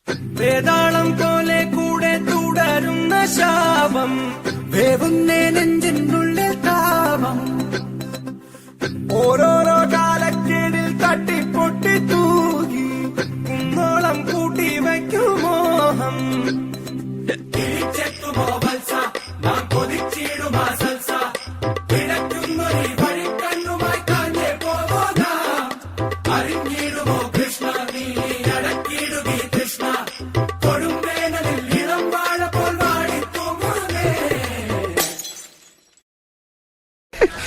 വേതാളം പോലെ കൂടെ തുടരുന്ന ശാപം വേവുന്നേ നെഞ്ചിനുള്ളിൽ താപം ഓരോരോ കാലക്കേടിൽ തട്ടിപ്പൊട്ടി തൂകി കുന്നോളം കൂട്ടി വയ്ക്കും മോഹം തിരിച്ചെത്തുമോ വത്സ നാം കൊതിച്ചിടുമാ സൽസ കിടക്കുന്നൊരു വഴി കണ്ണുമായി കാഞ്ഞേ പോകാ അറിഞ്ഞിടുമോ കൃഷ്ണ നീ അടക്കിടുകി കൃഷ്ണ കൊടുമ്പേനലിൽ ഇളം വാഴ പോൽ വാടി തൂങ്ങുന്നേ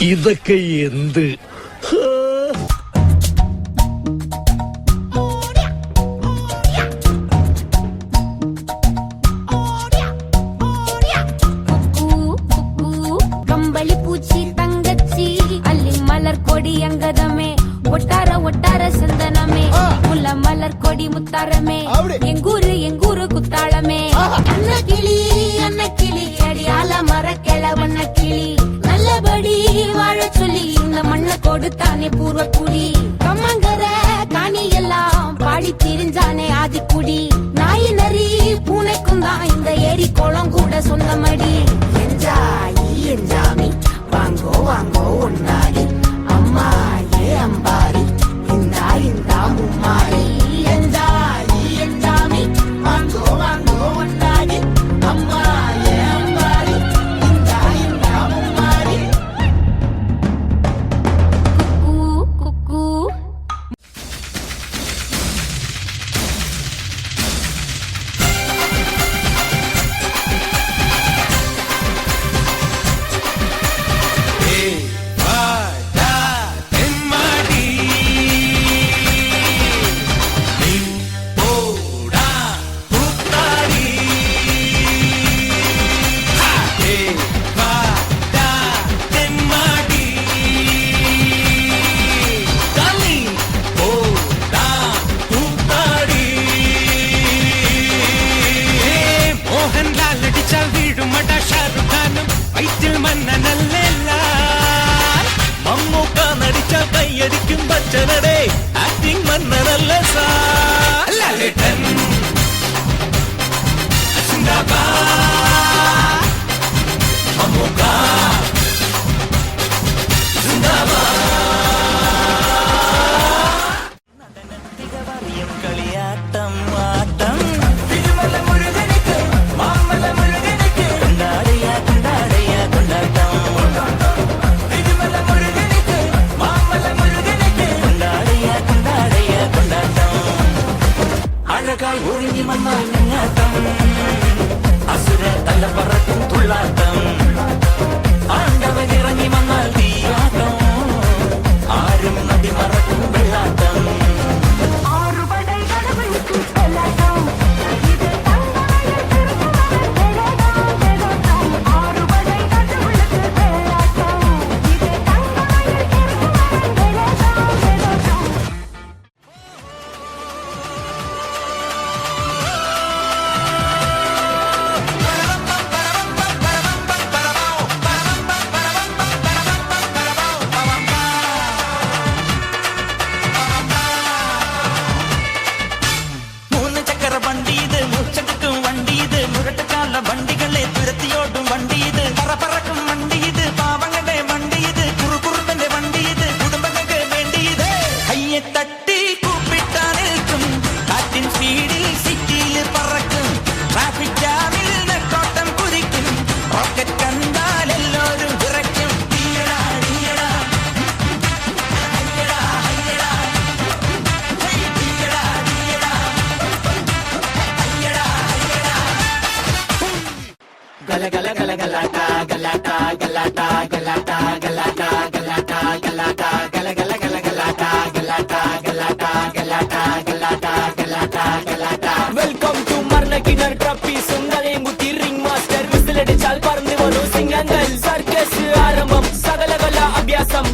ഇതൊക്കെ എന്ത് பூச்சி தங்கச்சி அள்ளி மலர் கொடி அங்கதமே ஒட்டார ஒட்டார சந்தனமே முல்ல மலர் கொடி முத்தாரமே எங்கூரு குத்தாளமே அன்ன கிளி அடியால மர கிளவண்ண கிளி நல்லபடி வாழ சொல்லி இந்த மண்ணை கொடுத்தானே பூர்வ குடி கம்மங்கர காணி எல்லாம் பாடி திரிஞ்சானே ஆதிக்குடி நாய் நரி பூனைக்கும் தான் இந்த ஏரி குளம் கூட சொந்தமடி என்ஜாமி வாங்கோ வாங்கோ ஒன்னாரி அம்மா ஏ அம்பாரி இந்தா மும்மாரி என்ஜாமி வாங்கோ வாங்கோ ஒன்னாரி அம்மா ஏ அம்பாரி இந்தா மும்மாரி குக்கு കൈയടിക്കും ബച്ചനടെ ആക്ടിംഗ് മന്നനല്ല സാലൻ കളിയാട്ടം ആട്ടം അഴകായി ഒഴിഞ്ഞു വന്നാൽ ഞങ്ങാട്ടം അസുര തല പറക്കും തുള്ളാട്ടം ആണ്ടവൻ ഇറങ്ങി വന്നാൽ തീയാട്ടം ആരും നദി മറക്കും വെള്ളാട്ടം വണ്ടികളെ തുരത്തിയോട്ടും വണ്ടി ഇത് പറക്കും വണ്ടി ഇത് പാവങ്ങളുടെ വണ്ടി ഇത് കുറുകുറുമ്പന്റെ വണ്ടി ഇത് കുടുംബങ്ങൾക്ക് വേണ്ടി ഇത് കയ്യെ തട്ടി കൂപ്പിട്ടാ നിൽക്കും കാറ്റിൻ സ്പീഡിൽ സിറ്റിയിൽ പറക്കും ട്രാഫിക് ജാമിൽ നെട്ടോട്ടം കുതിക്കും റോക്കറ്റ് കണ്ടാൽ എല്ലാവരും വിറയ്ക്കും തീയടാ തീയടാ ഹയ്യടാ ഹയ്യടാ ഹേയ് തീയടാ തീയടാ ഹയ്യടാ ഹയ്യടാ ഗല ഗല ഗല ഗലാട്ട ഗലാട്ട ഗലാട്ട ഗലാട്ട ഗലാട്ട ഗലാട്ട ഗലാട്ട ഗല ഗല ഗല ഗലാട്ട ഗലാട്ട ഗലാട്ട ഗലാട്ട ഗലാട്ട ഗലാട്ട ഗലാട്ട വെൽക്കം ടു മർണക്കിണർ ട്രപ്പീസും നരേങ്കുത്തി റിംഗ് മാസ്റ്റർ വിസിലടിച്ചാൽ പറന്നു വരും സിംഗങ്ങൾ സർക്കസ് ആരംഭം സകല കല അഭ്യാസം